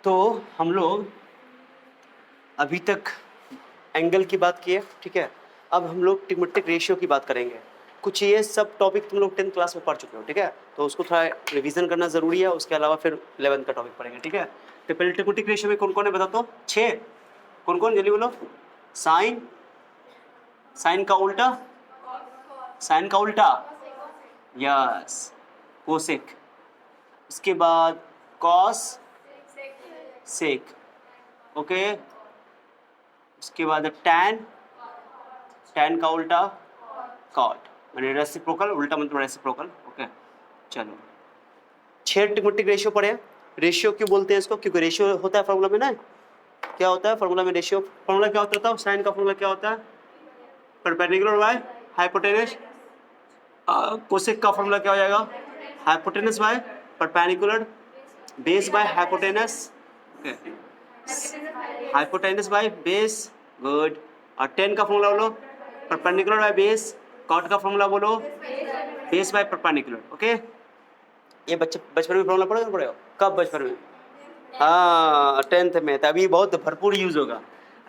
तो हम लोग अभी तक एंगल की बात किए, ठीक है। अब हम लोग ट्रिग्नोमेट्रिक रेशियो की बात करेंगे। कुछ ये सब टॉपिक तुम लोग 10th क्लास में पढ़ चुके हो, ठीक है, तो उसको थोड़ा रिवीजन करना जरूरी है। उसके अलावा फिर 11th का टॉपिक पढ़ेंगे, ठीक है। तो पहले ट्रिग्नोमेट्रिक रेशियो में कौन कौन है बताता हूँ, 6। कौन कौन जल्दी बोलो। साइन, साइन का उल्टा, साइन का उल्टा, यस, कोसेक। उसके बाद कॉस, सेक, ओके। उसके बाद टैन, टैन का उल्टा, कॉट, मैंने रेसिप्रोकल, उल्टा मतलब रेसिप्रोकल, ओके। चलो 6 ट्रिग्नोमेट्रिक रेशियो पढ़े। रेशियो क्यों बोलते हैं इसको, क्योंकि रेशियो होता है फॉर्मूला में ना, क्या होता है फॉर्मूला में रेशियो, फॉर्मूला क्या होता था, साइन का फॉर्मूला क्या होता है, परपेंडिकुलर बाय हाइपोटेनस। कोसेक का फॉर्मूला क्या हो जाएगा, hypotenuse by perpendicular, base by hypotenuse, okay, hypotenuse by base, good. और टेन का फॉर्मूला बोलो, परपेंडिकुलर बाय बेस। कॉट का फॉर्मूला बोलो, बेस बाय परपेंडिकुलर, ओके। ये बचपन में फॉर्मूला पढ़े हो, कब बचपन में, हाँ 10th में, तभी बहुत भरपूर यूज होगा।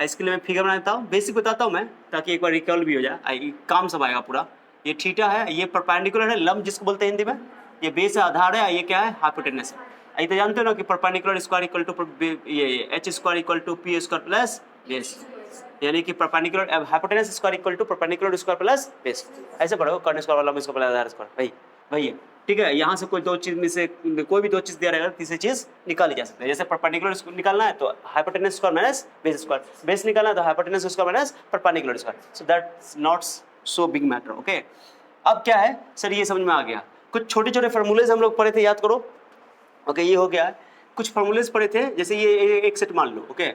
इसके लिए मैं फिगर बनाता हूँ, बेसिक बताता हूँ मैं, ताकि एक बार रिकॉल भी हो जाए, काम सब आएगा पूरा। ये थीटा है, ये परपेंडिकुलर है, लंब जिसको बोलते हैं हिंदी में, ये बेस है, आधार है, ये क्या है, हाइपोटेनस है। ये तो जानते हो ना कि परपेंडिकुलर स्क्वायर इक्वल टू ये H square equal to P square plus base, यानी कि perpendicular hypotenuse square equal to perpendicular square plus base. ऐसे पढ़ो, कर्ण स्क्वायर वाला स्क्वायर प्लस आधार स्क्वायर, वही है, ठीक है। यहाँ से कोई दो चीज में से कोई भी दो चीज दिया रहेगा, तीसरी चीज निकाली जा सकती है। जैसे परपेंडिकुलर निकालना है तो hypotenuse square minus base square, base निकालना है तो hypotenuse square minus perpendicular square, so that's not so big matter, okay. अब क्या है सर, ये समझ में आ गया। कुछ छोटे छोटे फॉर्मूलेज हम लोग पढ़े थे, याद करो, ओके। ये हो गया, कुछ फॉर्मूलेज पढ़े थे, जैसे ये एक सेट मान लो, ओके।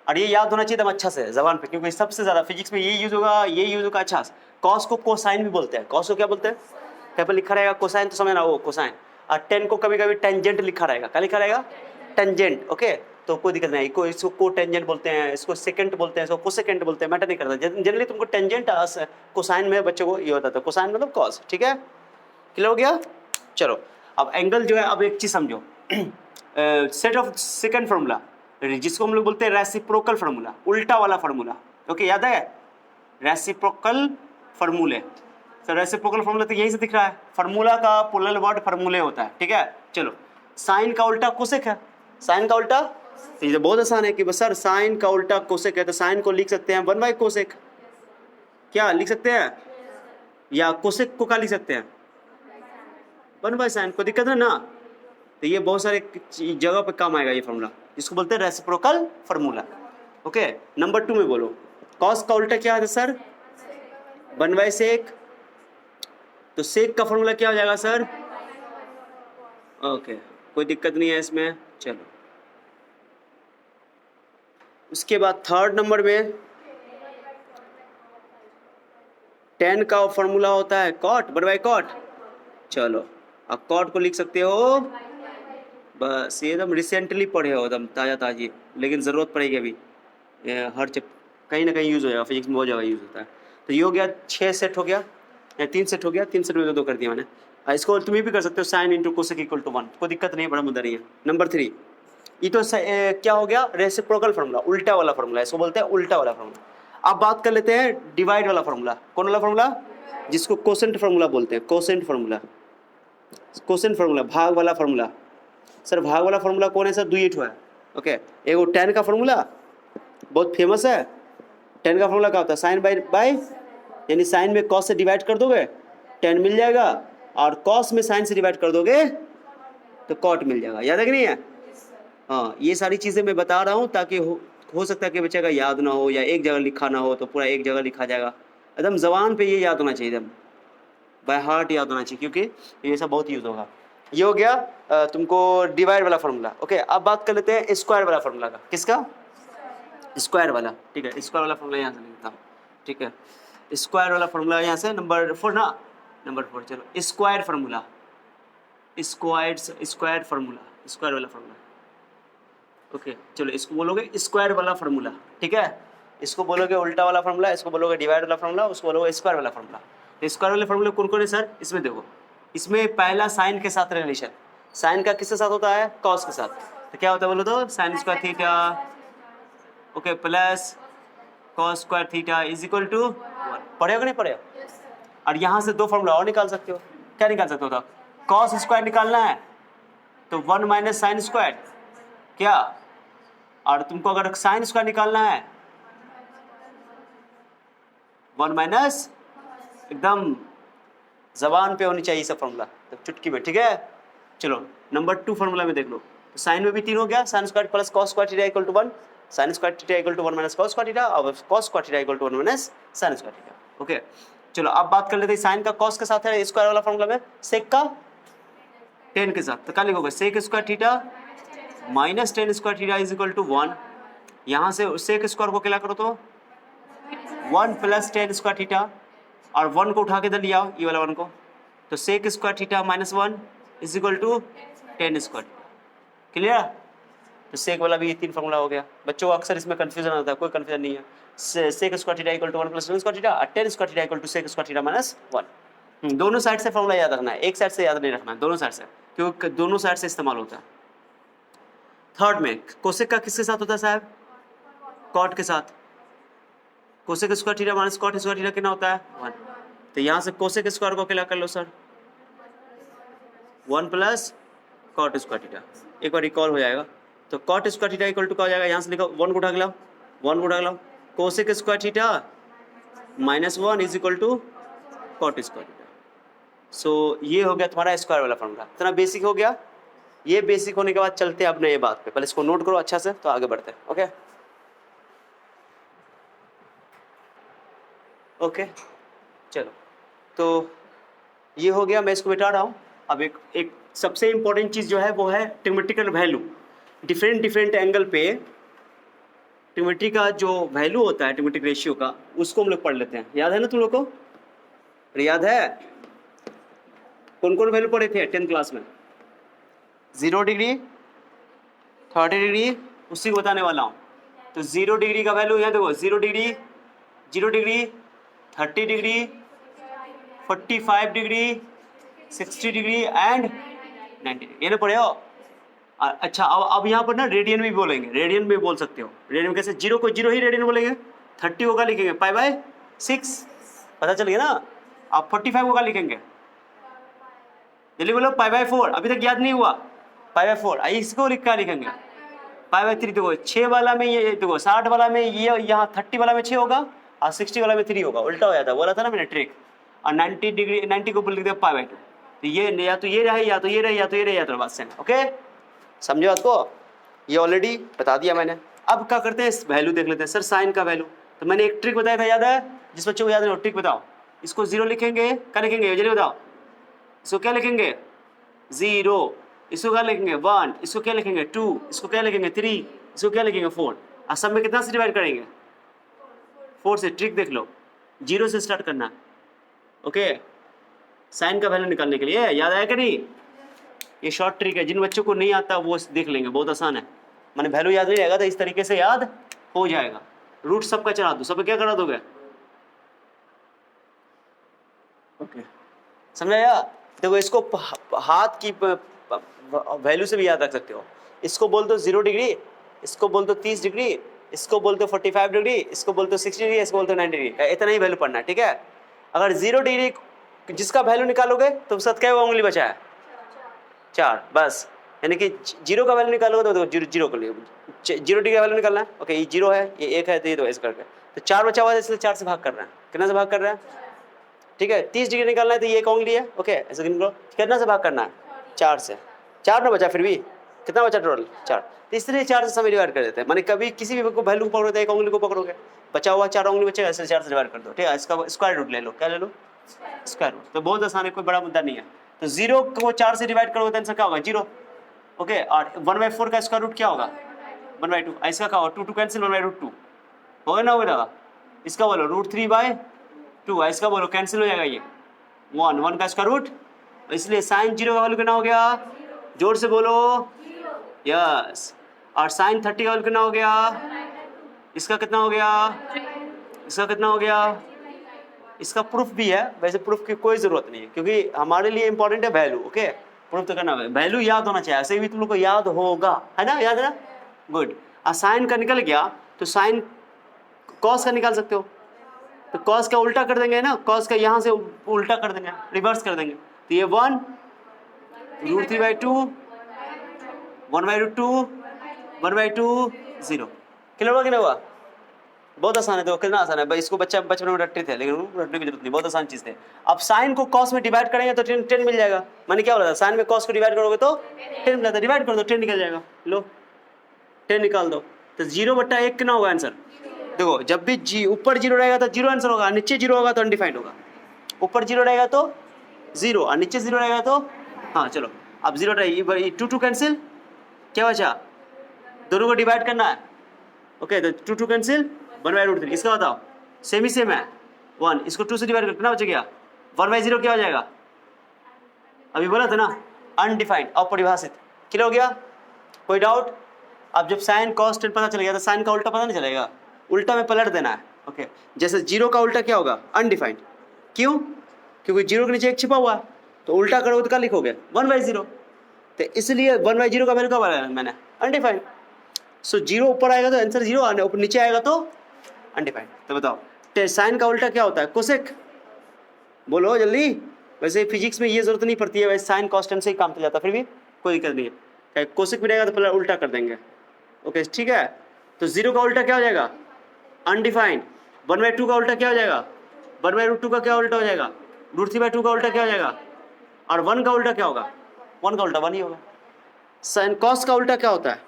और ये याद होना चाहिए एकदम अच्छा से जबान पे, क्योंकि सबसे ज्यादा फिजिक्स में ये यूज होगा, ये यूज होगा अच्छा से। कॉस को कोसाइन भी बोलते हैं, कॉस को क्या बोलते हैं, यहाँ पर लिखा रहेगा कोसाइन, तो समझना वो कोसाइन। और टेन को कभी कभी टेंजेंट लिखा रहेगा, क्या लिखा रहेगा, टेंजेंट, ओके। तो कोई दिक्कत नहीं, इसको को टेंजेंट बोलते हैं, इसको सेकेंड बोलते हैं, इसको कोसेकेंट बोलते हैं, मैटर नहीं करता। जनरली तुमको टेंजेंट कोसाइन में बच्चों को ये होता था, कोसाइन मतलब कॉस, ठीक है, क्लियर हो गया। चलो अब एंगल जो है, अब एक चीज समझो, सेट ऑफ सेकंड फार्मूला, जिसको हम लोग बोलते हैं रेसिप्रोकल फार्मूला, उल्टा वाला फार्मूला, ओके, याद है रेसिप्रोकल फार्मूले। तो रेसिप्रोकल फार्मूला तो यही से दिख रहा है, फार्मूला का प्लूरल वर्ड फार्मूले होता है, ठीक है। चलो साइन का उल्टा कोसेक है, साइन का उल्टा, तो ये बहुत आसान है कि सर साइन का उल्टा कोसेक है, तो साइन को लिख सकते हैं 1 बाय कोसेक, क्या लिख सकते हैं, या कोसेक को क्या लिख सकते हैं 1 बाय साइन, को दिक्कत है ना। तो ये बहुत सारे जगह पे काम आएगा ये फार्मूला, जिसको बोलते हैं रेसिप्रोकल फार्मूला, ओके। नंबर 2 में बोलो, कॉस का उल्टा क्या है सर, 1 बाय सेक, तो सेक का फार्मूला क्या हो जाएगा सर, ओके, कोई दिक्कत नहीं है इसमें। चलो उसके बाद थर्ड नंबर में टेन का फार्मूला होता है कॉट, 1 बाय कॉट। चलो अब कॉट को लिख सकते हो, बस ये एकदम रिसेंटली पढ़े हो, एकदम ताज़ा ताजी, लेकिन ज़रूरत पड़ेगी अभी, हर कहीं ना कहीं यूज़ हो जाएगा, फिजिक्स में बहुत जगह यूज़ होता है। तो ये हो गया 6 सेट हो गया, 3 सेट हो गया, 3 सेट में 2 कर दिया मैंने। इसको तुम भी कर सकते हो, sine into cosec equal to 1, कोई दिक्कत नहीं है, बड़ा मुद्दा नहीं है। नंबर 3, ये तो क्या हो गया, रेसिप्रोकल फार्मूला, उल्टा वाला फार्मूला, इसको बोलते हैं उल्टा वाला फार्मूला। अब बात कर लेते हैं डिवाइड वाला फार्मूला, कौन वाला फार्मूला, जिसको कोसेंट फार्मूला बोलते हैं, कोसेंट फार्मूला, कोसेंट फार्मूला, भाग वाला फार्मूला। सर भाग वाला फार्मूला कौन है सर, 2 है, ओके। एगो टेन का फार्मूला बहुत फेमस है, टेन का फार्मूला क्या होता है, साइन बाय, यानी साइन में कॉस से डिवाइड कर दोगे टेन मिल जाएगा, और कॉस में साइन से डिवाइड कर दोगे तो कॉट मिल जाएगा, याद है कि नहीं है। हाँ ये सारी चीज़ें मैं बता रहा हूँ ताकि हो सकता है कि बच्चे का याद ना हो, या एक जगह लिखा ना हो, तो पूरा एक जगह लिखा जाएगा, एकदम जबान पे ये याद होना चाहिए, एकदम बाय हार्ट याद होना चाहिए, क्योंकि ये सब बहुत यूज होगा। ये हो गया तुमको डिवाइड वाला फार्मूला, ओके। अब बात कर लेते हैं स्क्वायर वाला फार्मूला का, किसका, स्क्वायर वाला, ठीक है। स्क्वायर वाला फार्मूला यहाँ से लिखता हूँ, ठीक है। स्क्वायर वाला फार्मूला यहाँ से नंबर 4 ना, नंबर 4, चलो square formula, square formula, square वाला फार्मूला, ओके। चलो इसको बोलोगे स्क्वायर वाला फार्मूला, ठीक है। इसको बोलोगे उल्टा वाला फार्मूला, इसको बोलोगे डिवाइड वाला फार्मूला, उसको बोलोगे स्क्वायर वाला फार्मूला। तो स्क्वायर वाले फार्मूले कौन कौन है सर, इसमें देखो, इसमें पहला साइन के साथ रिलेशन, साइन का किसके साथ होता है, कॉस के साथ, तो क्या होता है बोलो तो sine square theta okay plus cos square theta is equal to 1। पढ़े हो कि नहीं पढ़े हो? और यहाँ से दो फॉर्मूला और निकाल सकते हो। क्या निकाल सकते हो तो कॉस स्क्वायर निकालना है तो 1 माइनस साइन स्क्वायर क्या, और तुमको अगर साइन स्क्वायर निकालना है 1 माइनस, एकदम जबान पे होनी चाहिए सब फॉर्मूला तो चुटकी में, ठीक है। चलो नंबर 2 फॉर्मूला में देख लो, तो साइन में भी 3 हो गया, sine square plus cos square theta equal to 1, sine square theta equal to 1 minus cos square theta, और cos square theta equal to 1 minus sine square theta. Okay चलो अब बात कर लेते हैं साइन का कॉस के साथ है स्क्वायर वाला फॉर्मूला में, सेक का टेन के साथ, तो क्या लिखोगे sec square theta minus tan square theta is equal to 1। यहाँ से सेक स्क्वायर को क्या करो तो 1 प्लस टेन स्क्वायर थीटा, और 1 को उठा के इधर लिया ये वाला 1 को, तो sec square theta minus 1 is equal to tan square. Clear? तो सेक वाला भी 3 फॉर्मूला हो गया। बच्चों को अक्सर इसमें कंफ्यूजन आता है, कोई कंफ्यूजन नहीं है। Sec square theta equal to 1 plus tan square theta, और tan square theta equal to sec square theta minus 1। दोनों साइड से फॉर्मूला याद रखना है, एक साइड से याद नहीं रखना है, दोनों साइड से, क्योंकि दोनों साइड से इस्तेमाल होता है। थर्ड में कोसेक का किसके साथ होता है साहब? कॉट के साथ। Cosec square theta minus cot square theta कितना होता है 1। तो यहाँ से कोसेक स्क्वायर को क्या कर लो sir 1 plus cot square theta, एक बार रिकॉल हो जाएगा। तो cot square theta equal to क्या हो जाएगा, यहाँ से लिखो 1 को उठा के लाओ, 1 को उठा के लाओ, cosec square theta minus 1 is equal to cot square theta. So ये हो गया तुम्हारा स्क्वायर वाला फॉर्मूला, इतना बेसिक हो गया। ये बेसिक होने के बाद चलते हैं अब नए बात पे, पहले इसको नोट करो अच्छा से तो आगे बढ़ते हैं। ओके ओके चलो, तो ये हो गया, मैं इसको मिटा रहा हूँ। अब एक सबसे इंपॉर्टेंट चीज़ जो है वो है ट्रिग्मेट्रिकल वैल्यू। डिफरेंट एंगल पे ट्रिग्मेट्री का जो वैल्यू होता है ट्रिग्मेट्रिक रेशियो का, उसको हम लोग पढ़ लेते हैं। याद है ना तुम लोग को? याद है कौन कौन वैल्यू पढ़े थे 10th क्लास में? 0 डिग्री, 30 डिग्री, उसी को बताने वाला हूँ। तो 0 डिग्री का वैल्यू यहाँ देखो, 0 degree, 30 degree, 45 degree, 60 degree and 90 degree, ये ना पढ़े हो? अच्छा अब यहाँ पर ना रेडियन भी बोलेंगे, रेडियन भी बोल सकते हो। रेडियन कैसे? 0 को 0 ही रेडियन बोलेंगे, 30 को क्या लिखेंगे π/6, पता चल गया ना। आप 45 को क्या लिखेंगे? जल्दी बोलो π/4, अभी तक याद नहीं हुआ? π/4, इसको क्या लिखेंगे? π/3। देखो 6 वाला में ये, देखो 60 वाला में ये, यहाँ 30 वाला में 6 होगा और 60 वाला में 3 होगा, उल्टा हो जाता है, बोला था ना मैंने ट्रिक। और 90 डिग्री, 90 को बोल लिखते हैं π/2। तो ये या तो ये रहे या तो ये रहे या तो ये रहे या तो बात से। ओके समझे बात को? ये ऑलरेडी बता दिया मैंने। अब क्या करते हैं, इस वैल्यू देख लेते हैं। सर साइन का वैल्यू, तो मैंने एक ट्रिक बताया था, याद है? जिस बच्चों को याद नहीं, ट्रिक बताओ। इसको 0 लिखेंगे, क्या लिखेंगे जल्दी बताओ? इसको क्या लिखेंगे? 0। इसको क्या लिखेंगे? 1। इसको क्या लिखेंगे? 2। इसको क्या लिखेंगे? 3। इसको क्या लिखेंगे? 4। और सब में कितना से डिवाइड करेंगे? 4 से। ट्रिक देख लो, 0 से स्टार्ट करना। ओके साइन का वैल्यू निकालने के लिए, याद आया कि नहीं? ये शॉर्ट ट्रिक है, जिन बच्चों को नहीं आता वो देख लेंगे, बहुत आसान है। मैंने वैल्यू याद नहीं रहेगा तो इस तरीके से याद हो जाएगा। रूट सबका चढ़ा दो, सब क्या करा दोगे? ओके समझाया? देखो इसको हाथ की वैल्यू से भी याद रख सकते हो। इसको बोल दो 0 डिग्री, इसको बोल दो 30 डिग्री, इसको बोल दो 45 डिग्री, इसको बोल दो 60 डिग्री, इसको बोल दो 90 डिग्री। इतना ही वैल्यू पढ़ना है, ठीक है? अगर 0 डिग्री जिसका वैल्यू निकालोगे तो उसके साथ क्या उंगली बचा है? 4, बस। यानी कि 0 का वैल्यू निकालोगे तो 0 को लिए 0 डिग्री का वैल्यू निकालना है। ओके ये 0 है, ये 1 है, तो ये 2 ऐसे करके, तो 4 बचा हुआ है, इसलिए 4 से भाग कर रहे हैं। कितना से भाग कर रहे हैं? ठीक है 30 डिग्री निकालना है तो ये एक उंगली है। ओके ऐसे गिन लो, कितना से भाग करना है? 4 से। 4 ना बचा, फिर भी कितना बचा टोटल? 4। तो इसलिए 4 से समय डिवाइड कर देते हैं। माने कभी किसी भी को वैल्यू को पकड़ोगे, एक उंगली को पकड़ोगे, बचा हुआ 4 उंगली बचेगा, इसलिए 4 से डिवाइड कर दो। ठीक है इसका स्क्वायर रूट ले लो। क्या ले लो? Square root. तो बहुत आसान है, कोई बड़ा मुद्दा नहीं है। तो 0 को 4 से डिवाइड करोगे तो आंसर क्या होगा? 0। ओके और 1/4 का स्क्वायर रूट क्या होगा? 1/2। इसका क्या होगा? 2 कैंसिल, 1/2 होगा ना? होगा। इसका बोलो √3/2, इसका बोलो कैंसिल हो जाएगा, ये 1 का स्क्वायर रूट। इसलिए साइन 0 का वैल्यू कितना हो गया? जोर से बोलो यस। और साइन 30 का वैल्यू कितना हो गया? इसका कितना हो गया? इसका कितना हो गया? इसका प्रूफ भी है, वैसे प्रूफ की कोई ज़रूरत नहीं है क्योंकि हमारे लिए इंपॉर्टेंट है वैल्यू। ओके प्रूफ तो करना है, वैल्यू याद होना चाहिए, ऐसे भी तुम लोग को याद होगा, है ना, याद है ना, गुड। साइन का निकल गया तो साइन कॉस का निकाल सकते हो, तो कॉस का उल्टा कर देंगे ना, कॉस का यहाँ से उल्टा कर देंगे, रिवर्स कर देंगे, तो ये 1 √3/2 1/2 1/2 0। क्लियर हुआ कि नहीं हुआ? बहुत आसान है, तो कितना आसान है भाई, इसको बच्चा बचपन में रटते थे, लेकिन रटने की जरूरत नहीं, बहुत आसान चीज़ है। अब साइन को कॉस में डिवाइड करेंगे तो 10 मिल जाएगा, मैंने क्या बोला था, साइन में कॉस को डिवाइड करोगे तो 10 मिला था, डिवाइड कर दो 10 निकल जाएगा, लो 10 निकाल दो, तो 0/1 कितना होगा आंसर? देखो जब भी ऊपर 0 रहेगा तो 0 आंसर होगा, नीचे 0 होगा तो अनडिफाइंड होगा, ऊपर 0 रहेगा तो 0 और नीचे 0 रहेगा तो हाँ चलो, अब 0 रहेगी, 2 कैंसिल, क्या बचा, दोनों को डिवाइड करना है, ओके, तो 2 कैंसिल 1/√3, इसका बताओ, सेम ही सेम है 1, इसको 2 से डिवाइड करना बच गया 1/0, क्या हो जाएगा, अभी बोला था ना, अनडिफाइंड, अपरिभाषित। क्लियर हो गया? कोई डाउट? अब जब साइन कॉस टेन पता चल गया तो साइन का उल्टा पता नहीं चलेगा, उल्टा में पलट देना है, ओके। जैसे 0 का उल्टा क्या होगा, अनडिफाइंड, क्यों? क्योंकि 0 के नीचे 1 छिपा हुआ है, तो उल्टा करोगे तो क्या लिखोगे, 1/0, तो इसलिए 1/0 का वैल्यू क्या बोला मैंने, अनडिफाइंड। सो 0 ऊपर आएगा तो आंसर 0, ऊपर नीचे आएगा तो अनडिफाइंड। तो बताओ साइन का उल्टा क्या होता है, कोसेक, बोलो जल्दी। वैसे फिजिक्स में ये जरूरत नहीं पड़ती है, वैसे साइन कॉस्टेंट से ही काम चल जाता है, फिर भी कोई दिक्कत नहीं है, कोसेक में रहेगा तो पहले उल्टा कर देंगे, ओके ठीक है। तो 0 का उल्टा क्या हो जाएगा, अनडिफाइंड। 1/2 का उल्टा क्या हो जाएगा, 1/√2 का क्या उल्टा हो जाएगा, √3/2 का उल्टा क्या हो जाएगा, और 1 का उल्टा क्या होगा, 1 का उल्टा 1 ही होगा। साइन कॉस का उल्टा क्या होता है,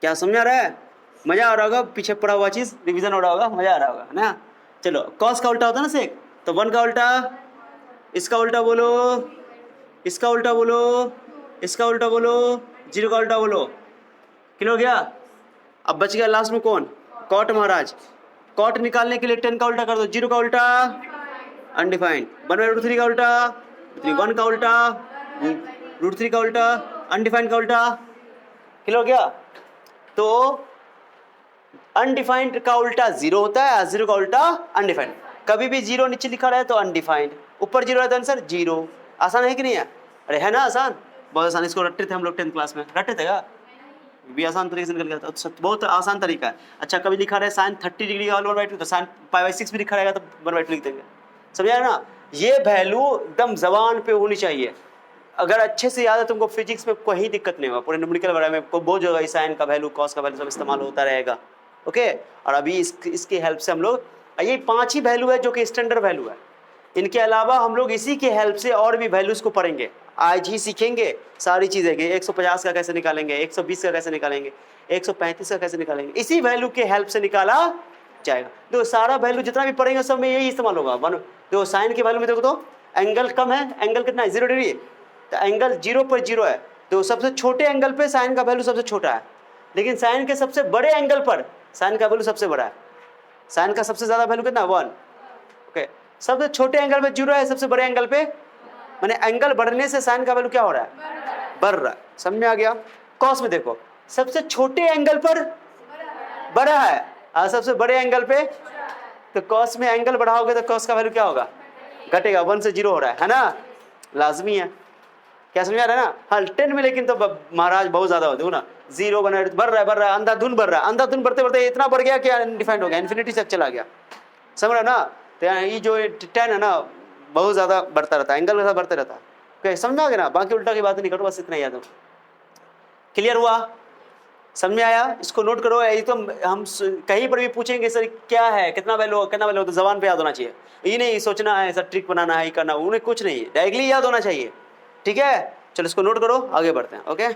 क्या समझ आ रहा है, मजा आ रहा होगा, पीछे पड़ा हुआ चीज रिवीजन हो रहा होगा, मजा आ रहा होगा ना। चलो कॉस का उल्टा होता है ना सेक, तो 1 का उल्टा, इसका उल्टा बोलो, इसका उल्टा बोलो, इसका उल्टा बोलो, 0 का उल्टा बोलो। क्लियर हो गया? अब बच गया लास्ट में कौन, कॉट महाराज। कॉट निकालने के लिए 10 का उल्टा कर दो, 0 का उल्टा अनडिफाइंड, 1/√3 का उल्टा 1 का उल्टा √3 का उल्टा अनडिफाइंड का उल्टा। क्लियर हो गया? तो अनडिफाइंड का उल्टा 0 होता है, 0 का उल्टा अनडिफाइंड। कभी भी 0 नीचे लिखा रहा है तो अनडिफाइंड, ऊपर 0 रहता है आंसर 0। आसान है कि नहीं है? अरे है ना आसान, बहुत आसान। इसको रटते थे हम लोग 10th क्लास में, रटते थे क्या, भी आसान तरीके से निकल गया था, बहुत आसान तरीका है। अच्छा कभी लिखा रहे साइन 30 डिग्री का 1/2, तो साइन π/6 भी लिखा रहेगा तो 1/2 लिख देंगे, समझ आया ना। ये वैल्यू एकदम जबान पे होनी चाहिए, अगर अच्छे से याद है तुमको फिजिक्स में कोई दिक्कत नहीं होगा, पूरे न्यूमेरिकल वगैरह में बहुत जगह साइन का वैल्यू कॉस का वैल्यू सब इस्तेमाल होता रहेगा, ओके। और अभी इसकी हेल्प से हम लोग, ये 5 ही वैल्यू है जो कि स्टैंडर्ड वैल्यू है, इनके अलावा हम लोग इसी के हेल्प से और भी वैल्यूज को पढ़ेंगे, आज ही सीखेंगे सारी चीज़ें कि 150 का कैसे निकालेंगे, 120 का कैसे निकालेंगे, 135 का कैसे निकालेंगे, इसी वैल्यू के हेल्प से निकाला जाएगा। देखो सारा वैल्यू जितना भी पढ़ेंगे सब में यही इस्तेमाल होगा। देखो साइन की वैल्यू में देखो तो एंगल कम है, एंगल कितना है 0 डिग्री, तो एंगल 0 पर 0 है, तो सबसे छोटे एंगल पे साइन का वैल्यू सबसे छोटा है, लेकिन साइन के सबसे बड़े एंगल पर साइन का वैल्यू सबसे बड़ा है। साइन का सबसे ज्यादा वैल्यू कितना 1, ओके। सबसे छोटे एंगल पे 0 है, सबसे बड़े एंगल पे, माने एंगल बढ़ने से साइन का वैल्यू क्या हो रहा है, बढ़ रहा है। समझ में आ गया? कॉस में देखो सबसे छोटे एंगल पर बड़ा है और सबसे बड़े एंगल पे, तो कॉस में एंगल बढ़ाओगे तो कॉस का वैल्यू क्या होगा, घटेगा, 1 से 0 हो रहा है ना, लाजमी है। क्या समझ आ रहा है ना? हाँ 10 में लेकिन तो महाराज बहुत ज्यादा होते हो ना, 0 बढ़ रहा है, अंधाधुन बढ़ रहा है, अंधाधुन बढ़ते बढ़ते इतना बढ़ गया कि अनडिफाइंड हो गया, इन्फिनिटी तक चला गया, समझ रहा ना। तो ये जो 10 है ना बहुत ज्यादा बढ़ता रहता है, एंगल के साथ बढ़ते रहता है, ओके समझ में आ गया ना, बाकी उल्टा की बात नहीं करो, बस इतना याद हो। क्लियर हुआ? समझ में आया? इसको नोट करो, ये तो हम कहीं पर भी पूछेंगे सर क्या है, कितना वैल्यू तो जबान पे याद होना चाहिए, ये नहीं सोचना है सर ट्रिक बनाना है, ये करना, उन्हें कुछ नहीं, डायरेक्टली याद होना चाहिए, ठीक है। चलो इसको नोट करो, आगे बढ़ते हैं, ओके।